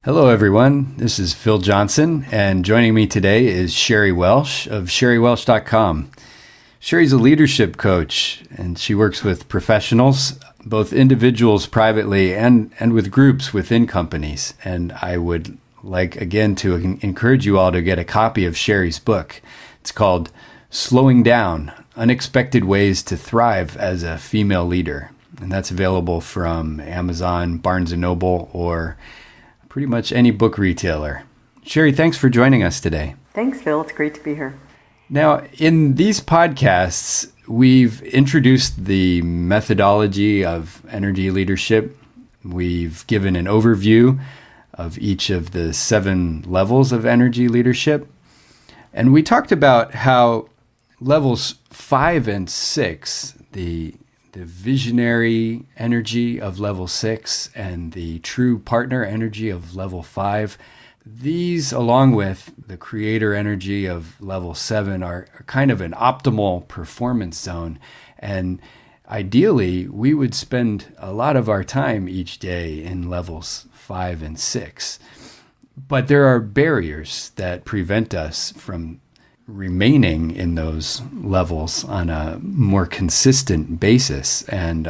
Hello, everyone. This is Phil Johnson, and joining me today is Sherry Welsh of SherryWelsh.com. Sherry's a leadership coach, and she works with professionals, both individuals privately and with groups within companies. And I would like, again, to encourage you all to get a copy of Sherry's book. It's called Slowing Down: Unexpected Ways to Thrive as a Female Leader. And that's available from Amazon, Barnes & Noble, or pretty much any book retailer. Sherry, thanks for joining us today. Thanks, Phil. It's great to be here. Now, in these podcasts, we've introduced the methodology of energy leadership. We've given an overview of each of the 7 levels of energy leadership. And we talked about how levels 5 and 6, the visionary energy of level 6 and the true partner energy of level 5, these, along with the creator energy of level 7, are kind of an optimal performance zone. And ideally, we would spend a lot of our time each day in levels 5 and 6. But there are barriers that prevent us from remaining in those levels on a more consistent basis. And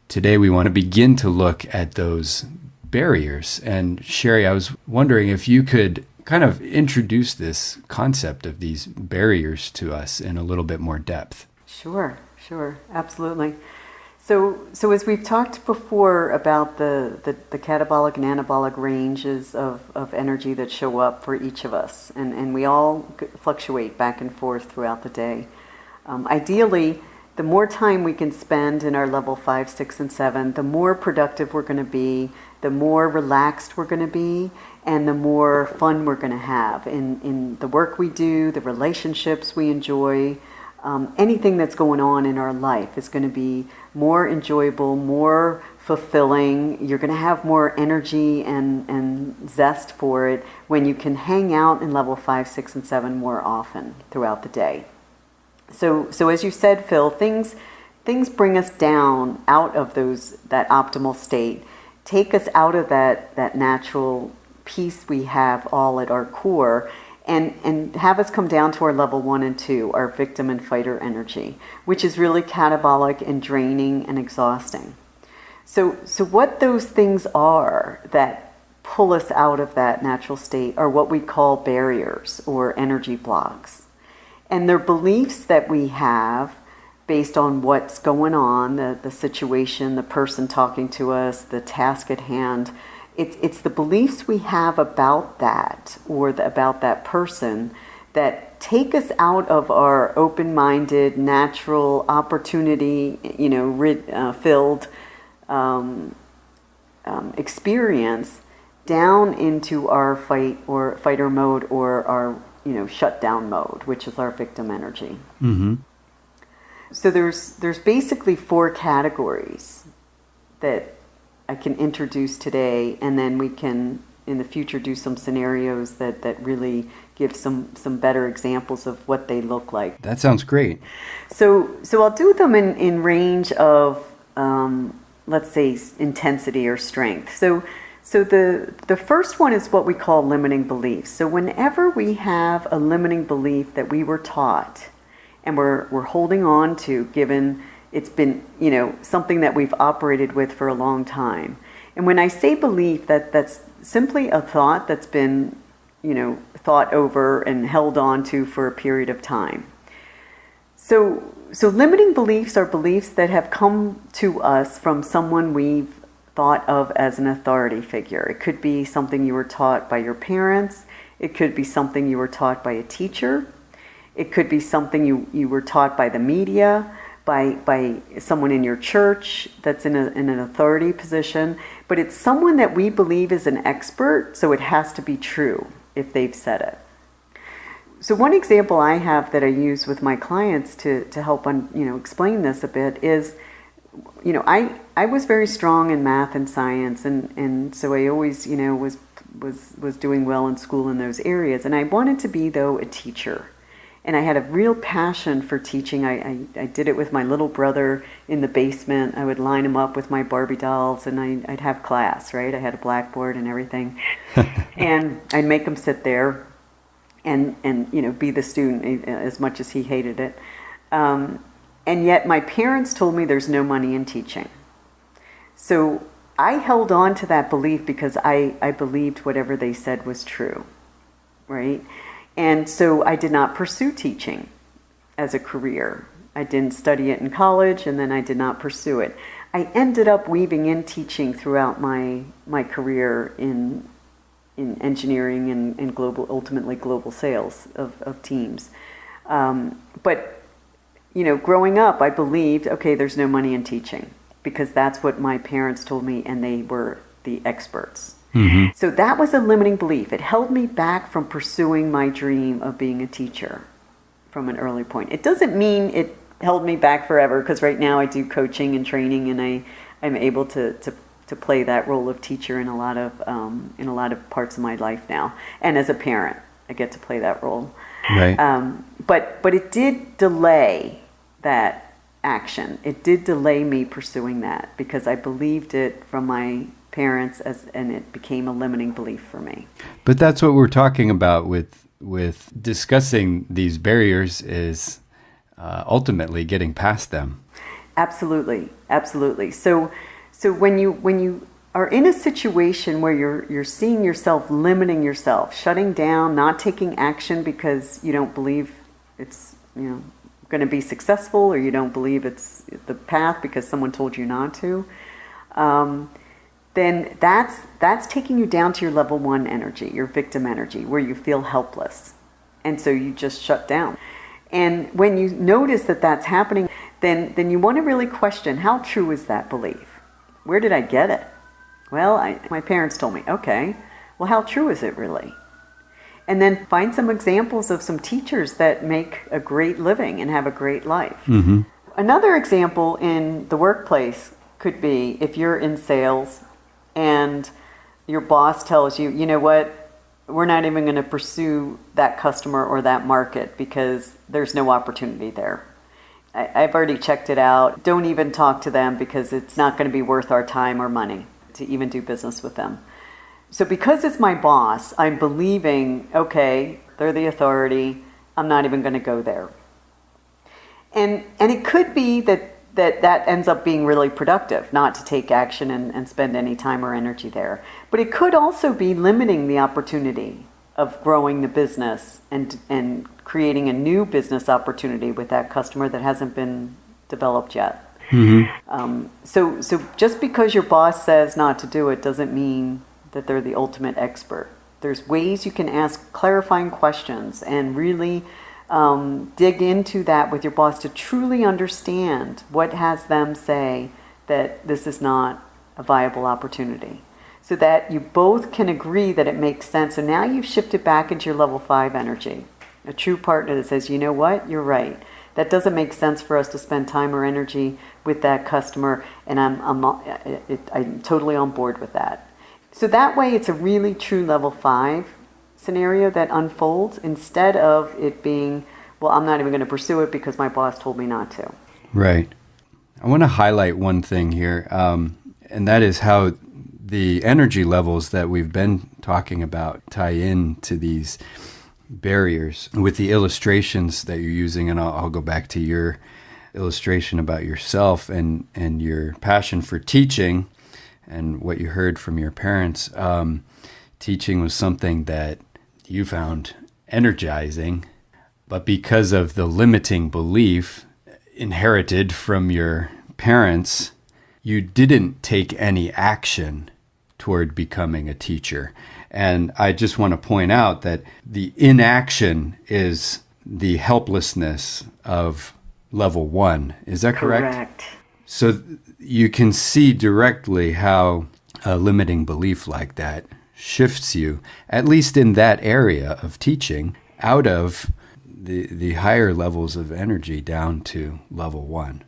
today we want to begin to look at those barriers. And Sherry, I was wondering if you could kind of introduce this concept of these barriers to us in a little bit more depth. Sure, absolutely. So as we've talked before about the catabolic and anabolic ranges of energy that show up for each of us, and we all fluctuate back and forth throughout the day. Ideally, the more time we can spend in our level 5, 6, and 7, the more productive we're going to be, the more relaxed we're going to be, and the more fun we're going to have in the work we do, the relationships we enjoy. Anything that's going on in our life is going to be more enjoyable, more fulfilling. You're going to have more energy and zest for it when you can hang out in level 5, 6, and 7 more often throughout the day. So as you said, Phil, things bring us down out of that optimal state, take us out of that natural peace we have all at our core, and have us come down to our level 1 and 2, our victim and fighter energy, which is really catabolic and draining and exhausting. So what those things are that pull us out of that natural state are what we call barriers or energy blocks. And they're beliefs that we have based on what's going on, the situation, the person talking to us, the task at hand. It's the beliefs we have about that or about that person that take us out of our open-minded, natural, opportunity, filled experience down into our fighter mode or our shutdown mode, which is our victim energy. Mm-hmm. So there's basically 4 categories that I can introduce today, and then we can in the future do some scenarios that really give some better examples of what they look like. That sounds great. So I'll do them in range of let's say intensity or strength. So the first one is what we call limiting beliefs. So whenever we have a limiting belief that we were taught and we're holding on to, given it's been, something that we've operated with for a long time. And when I say belief, that's simply a thought that's been, thought over and held on to for a period of time. So limiting beliefs are beliefs that have come to us from someone we've thought of as an authority figure. It could be something you were taught by your parents. It could be something you were taught by a teacher. It could be something you were taught by the media, by someone in your church that's in an authority position, but it's someone that we believe is an expert, so it has to be true if they've said it. So one example I have that I use with my clients to help explain this a bit is, I was very strong in math and science, and so I always was doing well in school in those areas, and I wanted to be, though, a teacher. And I had a real passion for teaching. I did it with my little brother in the basement. I would line him up with my Barbie dolls, and I'd have class, right? I had a blackboard and everything. And I'd make him sit there and be the student as much as he hated it. And yet my parents told me there's no money in teaching. So I held on to that belief because I believed whatever they said was true, right? And so I did not pursue teaching as a career. I didn't study it in college, and then I did not pursue it. I ended up weaving in teaching throughout my career in engineering and ultimately global sales of teams. But growing up, I believed, okay, there's no money in teaching, because that's what my parents told me, and they were the experts. Mm-hmm. So that was a limiting belief. It held me back from pursuing my dream of being a teacher from an early point. It doesn't mean it held me back forever, because right now I do coaching and training, and I'm able to play that role of teacher in a lot of parts of my life now. And as a parent, I get to play that role. Right. But it did delay that action. It did delay me pursuing that, because I believed it from my parents, and it became a limiting belief for me. But that's what we're talking about with discussing these barriers, is ultimately getting past them. Absolutely. So when you are in a situation where you're seeing yourself limiting yourself, shutting down, not taking action because you don't believe it's going to be successful, or you don't believe it's the path because someone told you not to, then that's taking you down to your level 1 energy, your victim energy, where you feel helpless. And so you just shut down. And when you notice that that's happening, then you want to really question, how true is that belief? Where did I get it? Well, my parents told me. Okay, well, how true is it really? And then find some examples of some teachers that make a great living and have a great life. Mm-hmm. Another example in the workplace could be if you're in sales and your boss tells you, you know what, we're not even going to pursue that customer or that market because there's no opportunity there. I've already checked it out. Don't even talk to them because it's not going to be worth our time or money to even do business with them. So because it's my boss, I'm believing, okay, they're the authority, I'm not even going to go there. And it could be that ends up being really productive, not to take action and spend any time or energy there. But it could also be limiting the opportunity of growing the business and creating a new business opportunity with that customer that hasn't been developed yet. Mm-hmm. So just because your boss says not to do it doesn't mean that they're the ultimate expert. There's ways you can ask clarifying questions and really dig into that with your boss to truly understand what has them say that this is not a viable opportunity, so that you both can agree that it makes sense. So now you've shifted back into your level 5 energy, a true partner that says, you know what, you're right. That doesn't make sense for us to spend time or energy with that customer, and I'm totally on board with that. So that way it's a really true level 5 scenario that unfolds, instead of it being, well, I'm not even going to pursue it because my boss told me not to. Right. I want to highlight one thing here, and that is how the energy levels that we've been talking about tie in to these barriers with the illustrations that you're using. And I'll go back to your illustration about yourself and your passion for teaching and what you heard from your parents. Teaching was something that you found energizing, but because of the limiting belief inherited from your parents, you didn't take any action toward becoming a teacher. And I just want to point out that the inaction is the helplessness of level 1. Is that correct? Correct. So you can see directly how a limiting belief like that shifts you, at least in that area of teaching, out of the higher levels of energy down to level 1.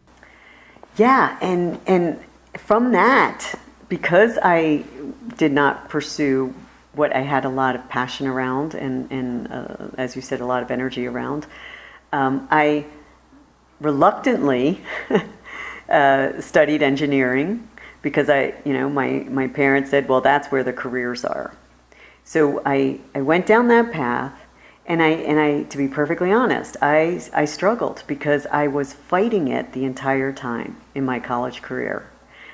Yeah, and from that, because I did not pursue what I had a lot of passion around and as you said, a lot of energy around, I reluctantly studied engineering because my parents said, well, that's where the careers are. So I went down that path, and I to be perfectly honest, I struggled because I was fighting it the entire time in my college career.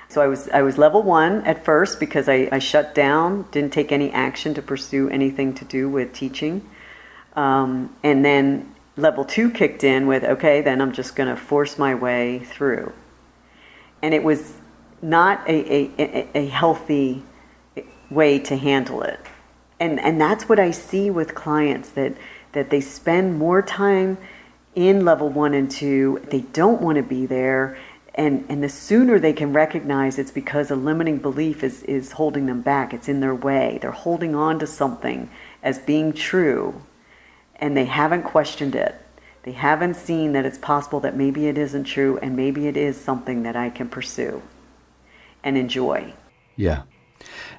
So I was level 1 at first because I shut down, didn't take any action to pursue anything to do with teaching. And then level 2 kicked in with, okay, then I'm just going to force my way through. And it was not a healthy way to handle it. And that's what I see with clients, that they spend more time in level 1 and 2. They don't want to be there. And the sooner they can recognize it's because a limiting belief is holding them back. It's in their way. They're holding on to something as being true, and they haven't questioned it. They haven't seen that it's possible that maybe it isn't true, and maybe it is something that I can pursue and enjoy. Yeah.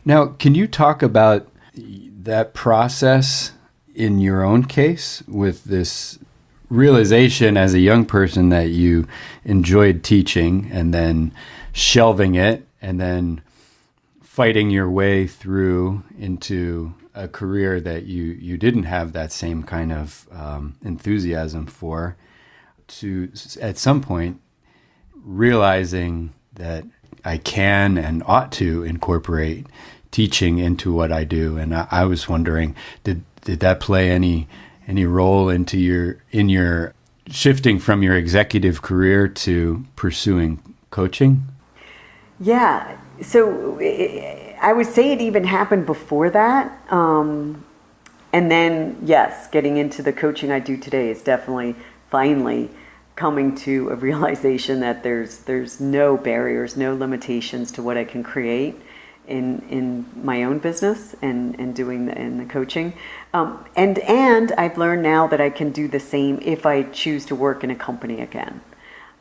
Now, can you talk about that process in your own case with this realization as a young person that you enjoyed teaching and then shelving it and then fighting your way through into a career that you didn't have that same kind of enthusiasm for, to at some point realizing that I can and ought to incorporate teaching into what I do? And I was wondering, did that play any role into your shifting from your executive career to pursuing coaching? Yeah. So I would say it even happened before that. And then, yes, getting into the coaching I do today is definitely finally coming to a realization that there's no barriers, no limitations to what I can create in my own business and doing in the coaching. And I've learned now that I can do the same if I choose to work in a company again.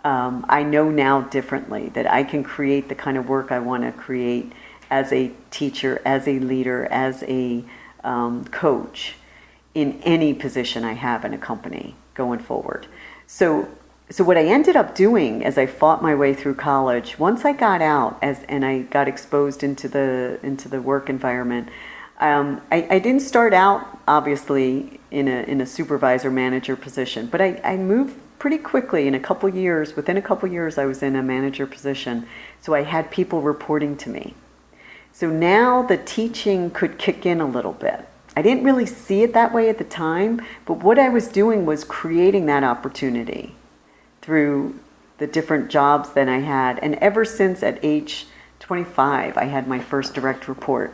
I know now differently that I can create the kind of work I want to create as a teacher, as a leader, as a coach in any position I have in a company going forward. So what I ended up doing as I fought my way through college, once I got out and I got exposed into the work environment, I didn't start out obviously in a supervisor manager position, but I moved pretty quickly. Within a couple years I was in a manager position. So I had people reporting to me. So now the teaching could kick in a little bit. I didn't really see it that way at the time, but what I was doing was creating that opportunity through the different jobs that I had. And ever since at age 25, I had my first direct report.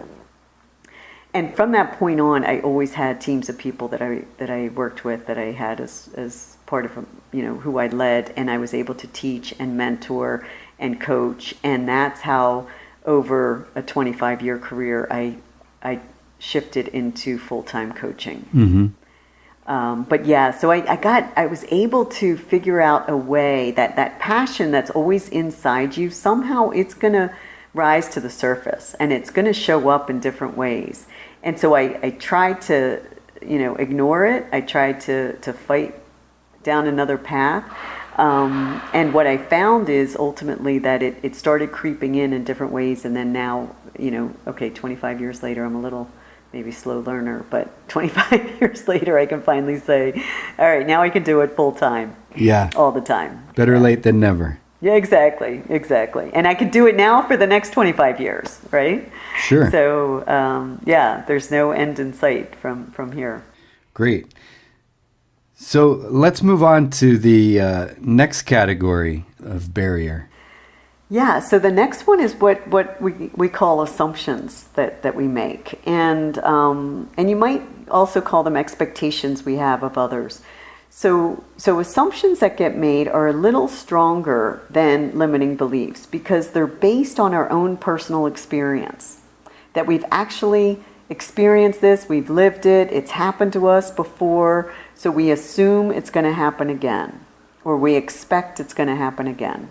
And from that point on, I always had teams of people that I worked with, that I had as part of who I led, and I was able to teach and mentor and coach. And that's how over a 25-year career, I shifted into full-time coaching. Mm-hmm. But yeah, so I was able to figure out a way that passion that's always inside you, somehow it's going to rise to the surface and it's going to show up in different ways. And so I tried to, ignore it. I tried to fight down another path. And what I found is ultimately that it started creeping in different ways. And then now, 25 years later, I'm a little maybe slow learner, but 25 years later, I can finally say, all right, now I can do it full time. Yeah. All the time. Better late than never. Yeah, exactly. And I could do it now for the next 25 years, right? Sure. So, there's no end in sight from here. Great. So let's move on to the next category of barrier. Yeah, so the next one is what we call assumptions that we make. And you might also call them expectations we have of others. So assumptions that get made are a little stronger than limiting beliefs because they're based on our own personal experience. That we've actually experienced this, we've lived it, it's happened to us before, so we assume it's going to happen again, or we expect it's going to happen again.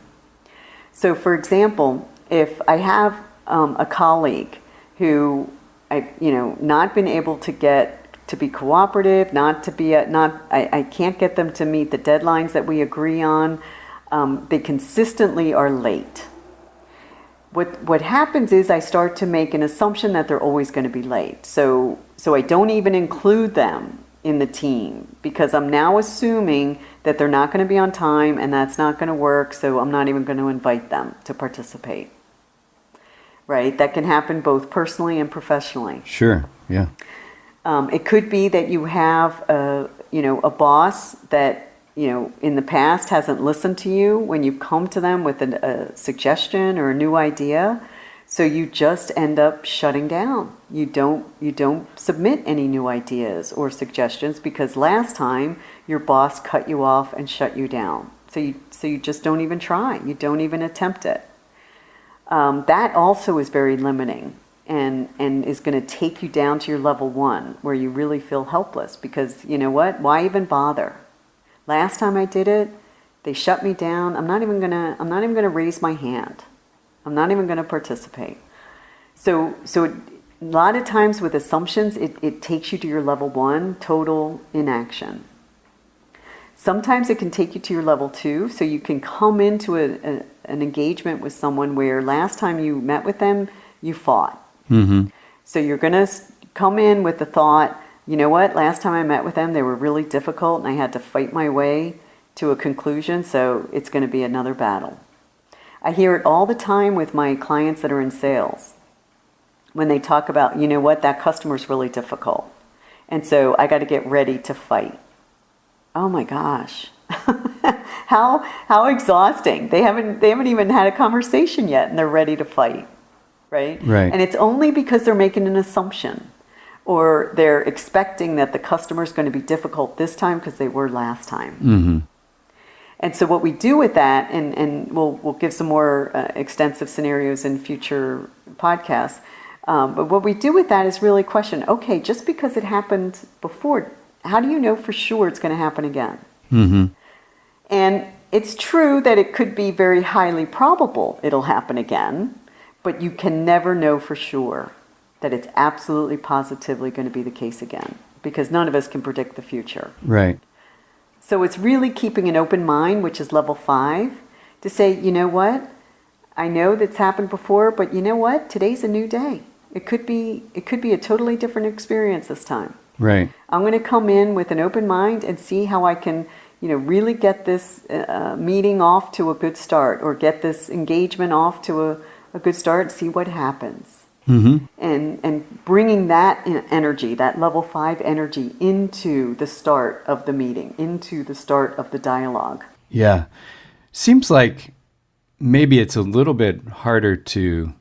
So for example, if I have a colleague who I've not been able to get to be cooperative, not to be I can't get them to meet the deadlines that we agree on. They consistently are late. What happens is I start to make an assumption that they're always going to be late. So I don't even include them in the team because I'm now assuming that they're not going to be on time and that's not going to work, so I'm not even going to invite them to participate. Right? That can happen both personally and professionally. Sure, yeah. It could be that you have a boss that in the past hasn't listened to you when you come to them with a suggestion or a new idea. So you just end up shutting down. You don't submit any new ideas or suggestions because last time your boss cut you off and shut you down. So you just don't even try. You don't even attempt it. That also is very limiting and is going to take you down to your level 1 where you really feel helpless because you know what? Why even bother? Last time I did it, they shut me down. I'm not even gonna raise my hand. I'm not even gonna participate. So a lot of times with assumptions, it takes you to your level 1, total inaction. Sometimes it can take you to your level 2, so you can come into an engagement with someone where last time you met with them, you fought. Mm-hmm. So you're gonna come in with the thought, you know what, last time I met with them, they were really difficult and I had to fight my way to a conclusion, so it's going to be another battle. I hear it all the time with my clients that are in sales. When they talk about, you know what, that customer's really difficult. And so I got to get ready to fight. Oh my gosh. How exhausting. They haven't even had a conversation yet and they're ready to fight. Right? Right. And it's only because they're making an assumption. Or they're expecting that the customer's going to be difficult this time because they were last time. Mm-hmm. And so what we do with that, and we'll give some more extensive scenarios in future podcasts, but what we do with that is really question, okay, just because it happened before, how do you know for sure it's going to happen again? Mm-hmm. And it's true that it could be very highly probable it'll happen again, but you can never know for sure that it's absolutely positively going to be the case again because none of us can predict the future. Right. So it's really keeping an open mind, which is level 5, to say, you know what? I know that's happened before, but you know what? Today's a new day. It could be a totally different experience this time. Right. I'm going to come in with an open mind and see how I can, really get this meeting off to a good start or get this engagement off to a good start, see what happens. Mm-hmm. And bringing that energy, that level 5 energy into the start of the meeting, into the start of the dialogue. Yeah. Seems like maybe it's a little bit harder to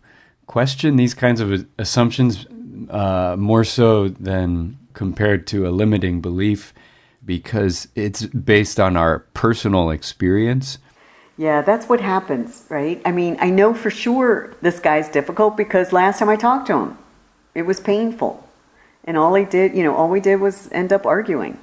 question these kinds of assumptions more so than compared to a limiting belief because it's based on our personal experience. Yeah, that's what happens, right? I mean, I know for sure this guy's difficult because last time I talked to him, it was painful. And all we did was end up arguing.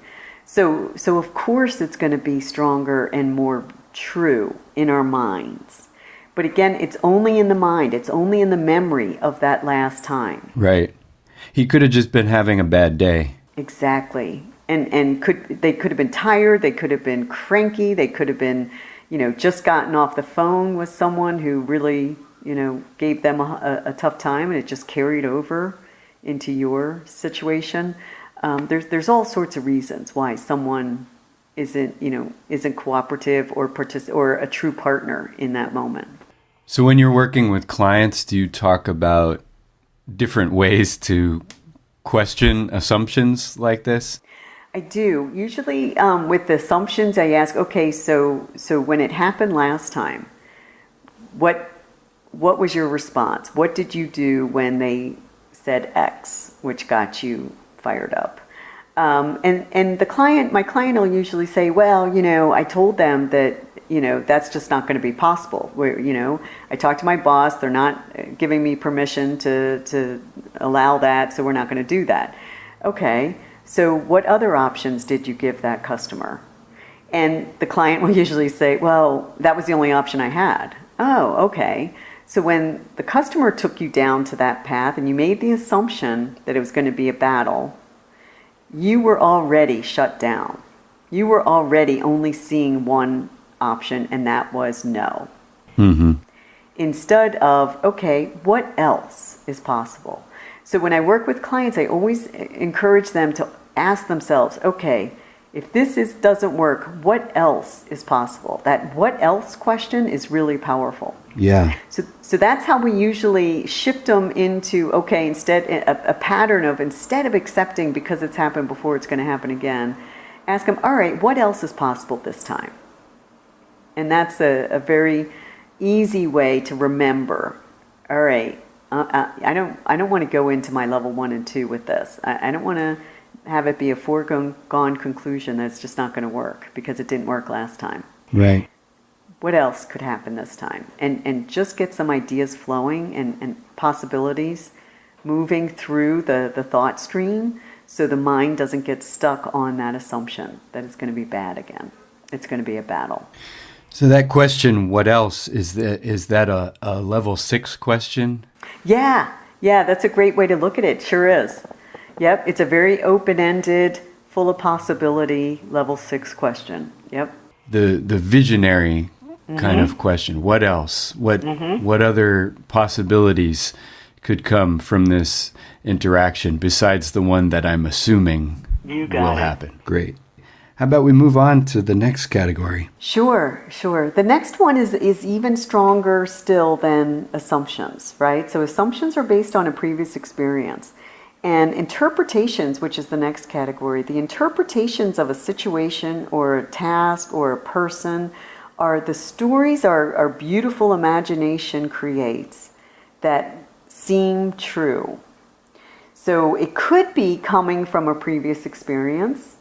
So of course it's going to be stronger and more true in our minds. But again, it's only in the mind. It's only in the memory of that last time. Right. He could have just been having a bad day. Exactly. And they could have been tired. They could have been cranky. They could have been just gotten off the phone with someone who really, gave them a tough time and it just carried over into your situation. There's all sorts of reasons why someone isn't cooperative or a true partner in that moment. So when you're working with clients, do you talk about different ways to question assumptions like this? I do. Usually with the assumptions, I ask, okay, so when it happened last time, what was your response? What did you do when they said X, which got you fired up? And my client will usually say, well, I told them that, that's just not going to be possible. I talked to my boss, they're not giving me permission to allow that, so we're not going to do that. Okay. So what other options did you give that customer? And the client will usually say, well, that was the only option I had. Oh, okay. So when the customer took you down to that path and you made the assumption that it was going to be a battle, you were already shut down. You were already only seeing one option, and that was no. Mm-hmm. Instead of, okay, what else is possible? So when I work with clients, I always encourage them to ask themselves, okay, if doesn't work, what else is possible? That what else question is really powerful. Yeah. So that's how we usually shift them into, okay, instead a pattern of, instead of accepting because it's happened before, it's going to happen again, ask them, all right, what else is possible this time? And that's a very easy way to remember. All right, I don't want to go into my level 1 and 2 with this. I don't want to have it be a foregone conclusion that's just not going to work because it didn't work last time. Right. What else could happen this time? And just get some ideas flowing and possibilities moving through the thought stream so the mind doesn't get stuck on that assumption that it's going to be bad again. It's going to be a battle. So that question, what else, is that a level 6 question? Yeah, that's a great way to look at it. Sure is. Yep, it's a very open-ended, full of possibility, level 6 question. Yep. The visionary kind of question. What else? What other possibilities could come from this interaction besides the one that I'm assuming will happen? Great. How about we move on to the next category? Sure. The next one is even stronger still than assumptions, right? So assumptions are based on a previous experience. And interpretations, which is the next category, the interpretations of a situation or a task or a person are the stories our beautiful imagination creates that seem true. So it could be coming from a previous experience,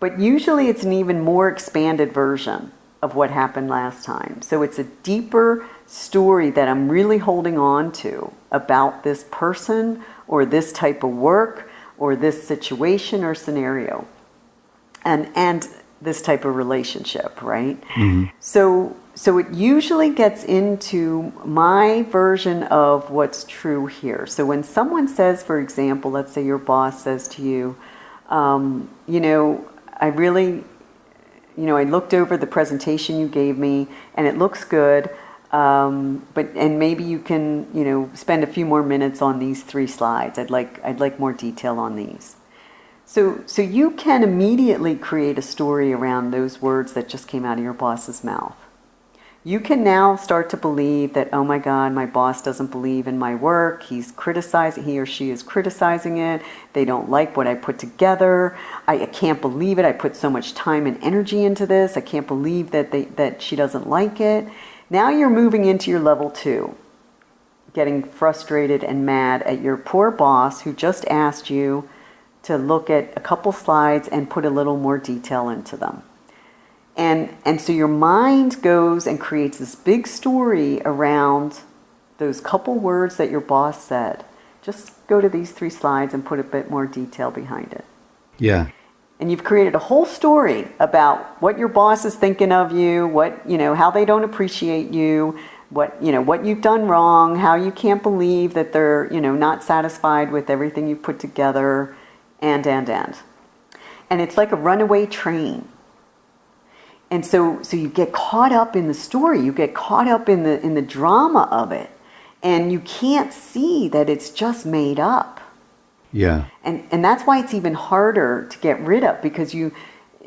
but usually it's an even more expanded version of what happened last time. So it's a deeper story that I'm really holding on to about this person or this type of work or this situation or scenario and this type of relationship, right? Mm-hmm. So it usually gets into my version of what's true here. So when someone says, for example, let's say your boss says to you, I looked over the presentation you gave me and it looks good, but maybe you can, spend a few more minutes on these 3 slides. I'd like more detail on these. So you can immediately create a story around those words that just came out of your boss's mouth. You can now start to believe that, oh my God, my boss doesn't believe in my work. He or she is criticizing it. They don't like what I put together. I can't believe it. I put so much time and energy into this. I can't believe that she doesn't like it. Now you're moving into your level 2, getting frustrated and mad at your poor boss who just asked you to look at a couple slides and put a little more detail into them. And so your mind goes and creates this big story around those couple words that your boss said. Just go to these 3 slides and put a bit more detail behind it. Yeah. And you've created a whole story about what your boss is thinking of you, how they don't appreciate you, what you've done wrong, how you can't believe that they're, not satisfied with everything you put together, and. And it's like a runaway train. And so you get caught up in the story, you get caught up in the drama of it, and you can't see that it's just made up. Yeah. And that's why it's even harder to get rid of, because you,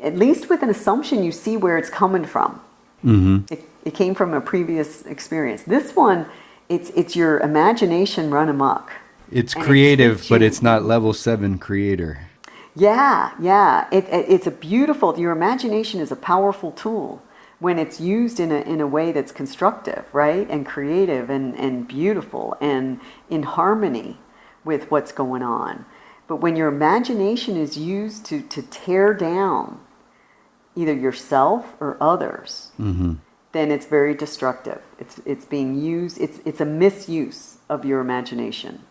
at least with an assumption, you see where it's coming from. Mm-hmm. It came from a previous experience. This one, it's your imagination run amok. It's creative, but it's not level 7 creator. Yeah. It's a beautiful, your imagination is a powerful tool when it's used in a way that's constructive, right? And creative and beautiful and in harmony with what's going on. But when your imagination is used to tear down either yourself or others, mm-hmm. then it's very destructive. It's being used, it's a misuse of your imagination.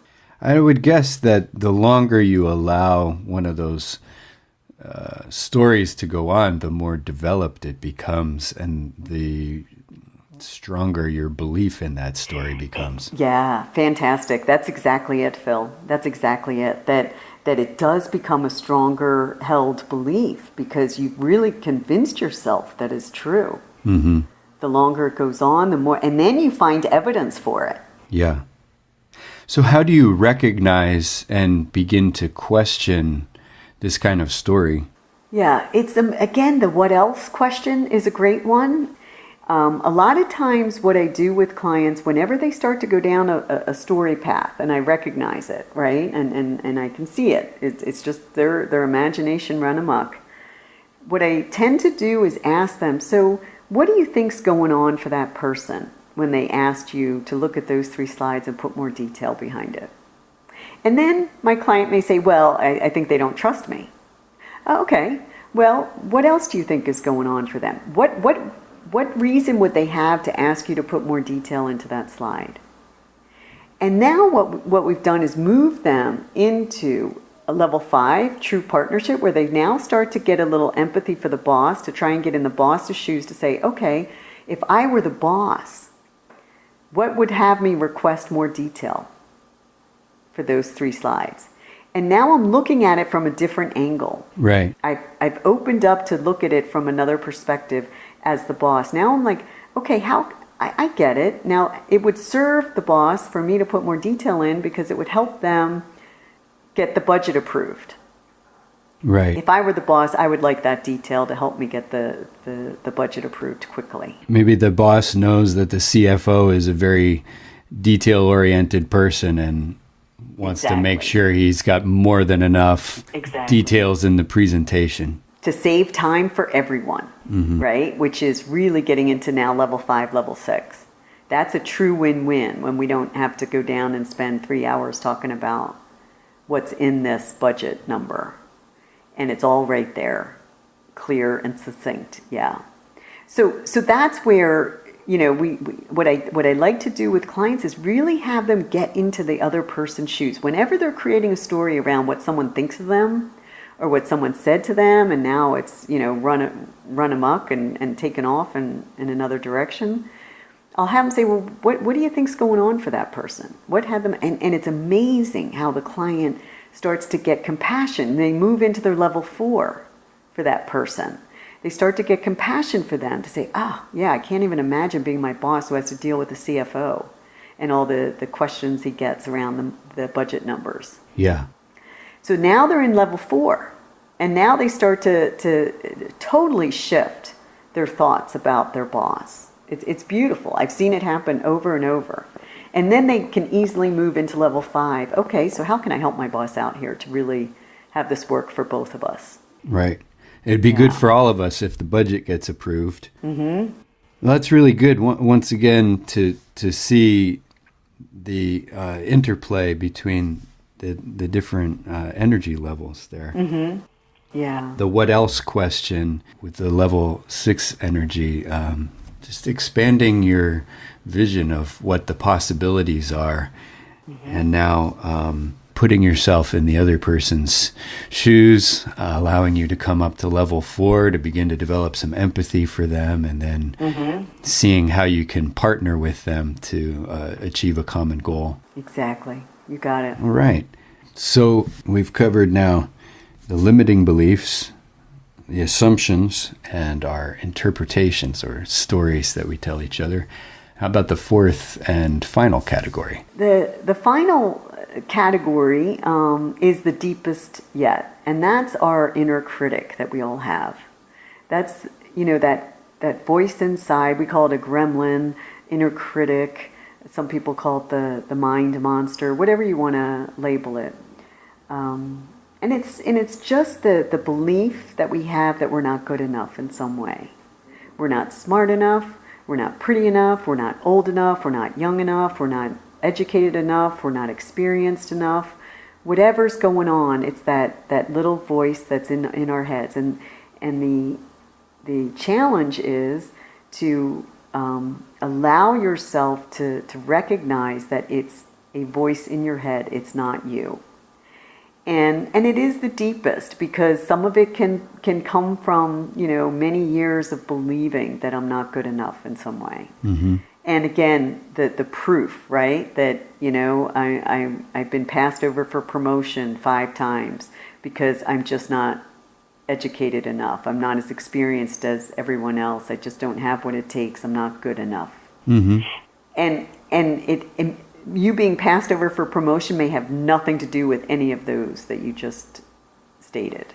I would guess that the longer you allow one of those stories to go on, the more developed it becomes and the stronger your belief in that story becomes. Yeah, fantastic. That's exactly it, Phil. That's exactly it. That that it does become a stronger held belief because you've really convinced yourself that it's true. Mm-hmm. The longer it goes on, the more, and then you find evidence for it. Yeah. So how do you recognize and begin to question this kind of story? Yeah, it's again, the what else question is a great one. A lot of times what I do with clients, whenever they start to go down a story path, and I recognize it, right? And I can see it. It's just their imagination run amok. What I tend to do is ask them, so what do you think's going on for that person when they asked you to look at those 3 slides and put more detail behind it? And then my client may say, well, I think they don't trust me. Okay, well, what else do you think is going on for them? What reason would they have to ask you to put more detail into that slide? And now what we've done is move them into a level 5 true partnership, where they now start to get a little empathy for the boss, to try and get in the boss's shoes to say, okay, if I were the boss, what would have me request more detail for those 3 slides? And now I'm looking at it from a different angle. Right. I've opened up to look at it from another perspective as the boss. Now I'm like, okay, I get it. Now it would serve the boss for me to put more detail in because it would help them get the budget approved. Right. If I were the boss, I would like that detail to help me get the budget approved quickly. Maybe the boss knows that the CFO is a very detail-oriented person and wants to make sure he's got more than enough details in the presentation. To save time for everyone, right? Which is really getting into now level 5, level 6. That's a true win-win when we don't have to go down and spend 3 hours talking about what's in this budget number. And it's all right there, clear and succinct, yeah. So that's where, you know, what I like to do with clients is really have them get into the other person's shoes. Whenever they're creating a story around what someone thinks of them or what someone said to them, and now it's, you know, run amok and taken off in another direction, I'll have them say, well, what do you think's going on for that person? What had them, and it's amazing how the client starts to get compassion. They move into their level 4 for that person. They start to get compassion for them to say, yeah, I can't even imagine being my boss who has to deal with the CFO and all the questions he gets around the budget numbers. Yeah. So now they're in level 4, and now they start to totally shift their thoughts about their boss. It's beautiful. I've seen it happen over and over. And then they can easily move into level 5. Okay, so how can I help my boss out here to really have this work for both of us? Right. It'd be good for all of us if the budget gets approved. Mm-hmm. Well, that's really good. Once again, to see the interplay between the different energy levels there. Mm-hmm. Yeah. The what else question with the level 6 energy, just expanding your vision of what the possibilities are, and now putting yourself in the other person's shoes, allowing you to come up to level 4 to begin to develop some empathy for them, and then seeing how you can partner with them to achieve a common goal. Exactly. You got it. All right. So we've covered now the limiting beliefs, the assumptions, and our interpretations or stories that we tell each other. How about the 4th and final category? The final category is the deepest yet, and that's our inner critic that we all have. That's, you know, that voice inside. We call it a gremlin, inner critic. Some people call it the mind monster, whatever you want to label it. And it's just the belief that we have that we're not good enough in some way. We're not smart enough. We're not pretty enough, we're not old enough, we're not young enough, we're not educated enough, we're not experienced enough. Whatever's going on, it's that little voice that's in our heads. And the challenge is to allow yourself to recognize that it's a voice in your head, it's not you. And it is the deepest, because some of it can come from, you know, many years of believing that I'm not good enough in some way. Mm-hmm. And again, the proof, right? That, I've been passed over for promotion 5 times because I'm just not educated enough. I'm not as experienced as everyone else. I just don't have what it takes. I'm not good enough. Mm-hmm. And you being passed over for promotion may have nothing to do with any of those that you just stated,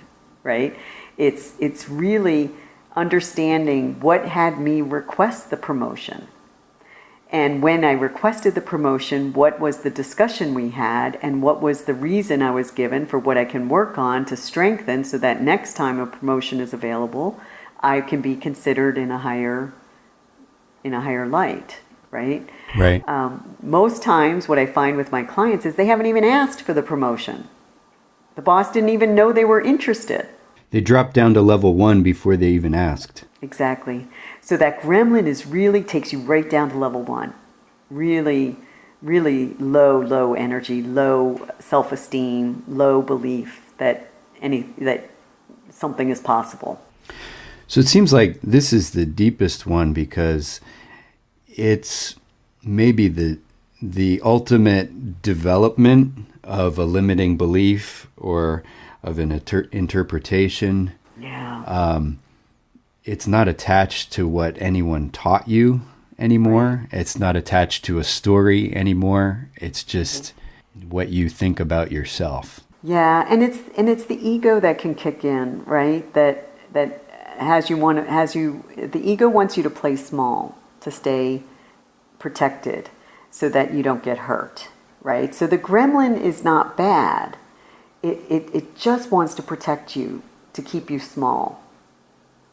right? It's really understanding what had me request the promotion. And when I requested the promotion, what was the discussion we had, and what was the reason I was given for what I can work on to strengthen so that next time a promotion is available, I can be considered in a higher light, right? Right. Most times what I find with my clients is they haven't even asked for the promotion. The boss didn't even know they were interested. They dropped down to level 1 before they even asked. Exactly. So that gremlin takes you right down to level 1. Really, really low energy, low self-esteem, low belief that something is possible. So it seems like this is the deepest one because it's maybe the ultimate development of a limiting belief or of an interpretation. Yeah. It's not attached to what anyone taught you anymore. Right. It's not attached to a story anymore. It's just what you think about yourself. Yeah, and it's the ego that can kick in, right? That the ego wants you to play small, to stay protected so that you don't get hurt, right? So the gremlin is not bad. It just wants to protect you, to keep you small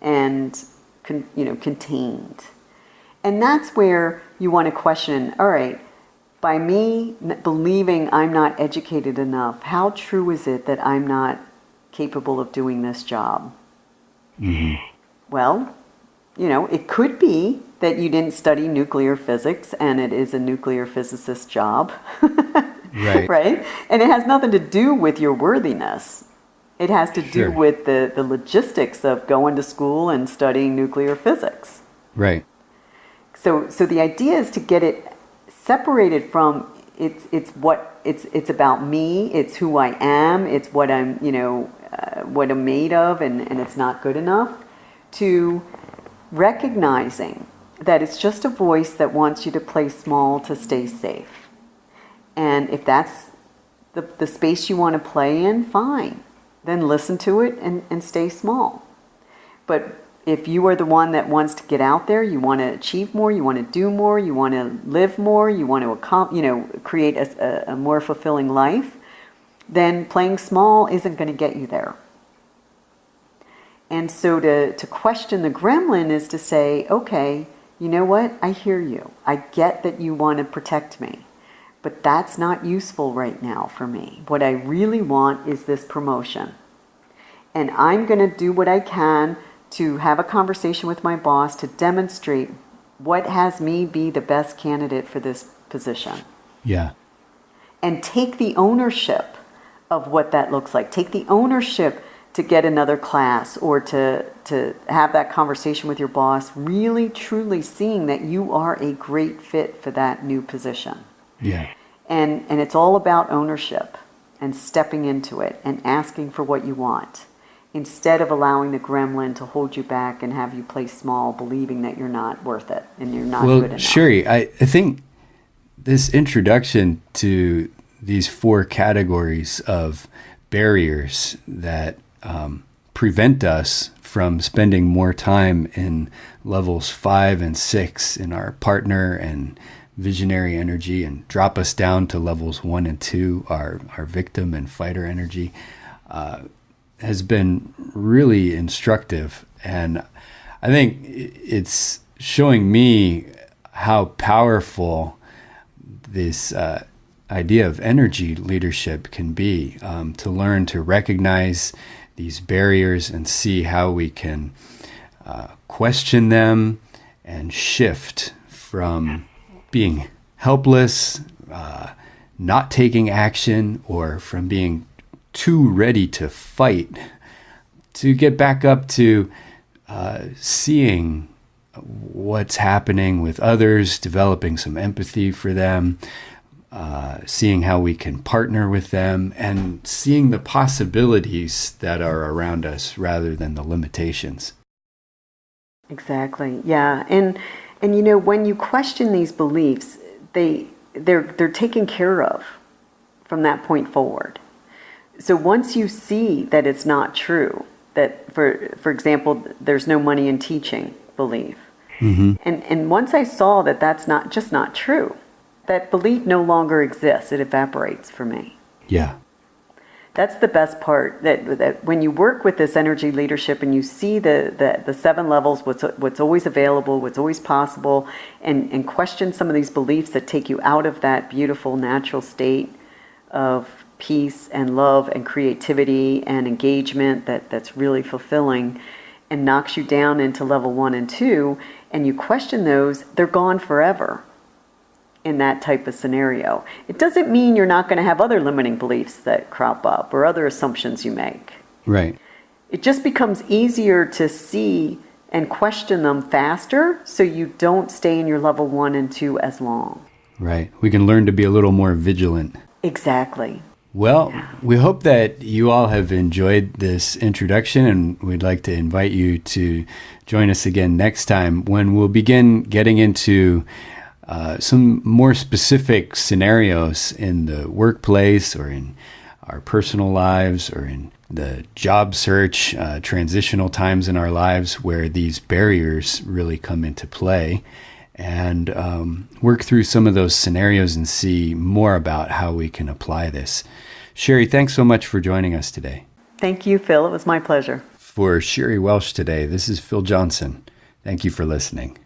and contained. And that's where you want to question, all right, by me believing I'm not educated enough, how true is it that I'm not capable of doing this job? Mm-hmm. Well, it could be that you didn't study nuclear physics and it is a nuclear physicist's job. Right. Right? And it has nothing to do with your worthiness. It has to do with the logistics of going to school and studying nuclear physics. Right. So the idea is to get it separated from it's about me, it's who I am, it's what I'm what I'm made of, and it's not good enough, to recognizing that it's just a voice that wants you to play small to stay safe. And if that's the space you want to play in, fine. Then listen to it and stay small. But if you are the one that wants to get out there, you want to achieve more, you want to do more, you want to live more, you want to create a more fulfilling life, then playing small isn't going to get you there. And so to question the gremlin is to say, okay, you know what? I hear you. I get that you want to protect me. But that's not useful right now for me. What I really want is this promotion. And I'm going to do what I can to have a conversation with my boss to demonstrate what has me be the best candidate for this position. Yeah. And take the ownership of what that looks like. Take the ownership to get another class or to have that conversation with your boss, really truly seeing that you are a great fit for that new position. Yeah. And it's all about ownership and stepping into it and asking for what you want instead of allowing the gremlin to hold you back and have you play small, believing that you're not worth it and you're not good enough. Well, Sherry, I think this introduction to these 4 categories of barriers that prevent us from spending more time in levels 5 and 6 in our partner and visionary energy and drop us down to levels 1 and 2, our victim and fighter energy, has been really instructive. And I think it's showing me how powerful this idea of energy leadership can be, to learn to recognize these barriers and see how we can question them and shift from being helpless, not taking action, or from being too ready to fight, to get back up to seeing what's happening with others, developing some empathy for them, seeing how we can partner with them, and seeing the possibilities that are around us rather than the limitations. Exactly. Yeah. And when you question these beliefs, they're taken care of from that point forward. So once you see that it's not true, that for example, there's no money in teaching belief. Mm-hmm. And once I saw that that's not true, that belief no longer exists. It evaporates for me. Yeah. That's the best part, that when you work with this energy leadership and you see the 7 levels, what's always available, what's always possible, and question some of these beliefs that take you out of that beautiful natural state of peace and love and creativity and engagement that's really fulfilling, and knocks you down into level 1 and 2, and you question those, they're gone forever. In that type of scenario, it doesn't mean you're not going to have other limiting beliefs that crop up or other assumptions you make. Right. It just becomes easier to see and question them faster, so you don't stay in your level 1 and 2 as long. Right. We can learn to be a little more vigilant. Exactly. Well, we hope that you all have enjoyed this introduction, and we'd like to invite you to join us again next time when we'll begin getting into some more specific scenarios in the workplace or in our personal lives or in the job search, transitional times in our lives where these barriers really come into play, and work through some of those scenarios and see more about how we can apply this. Sherry, thanks so much for joining us today. Thank you, Phil. It was my pleasure. For Sherry Welsh today, this is Phil Johnson. Thank you for listening.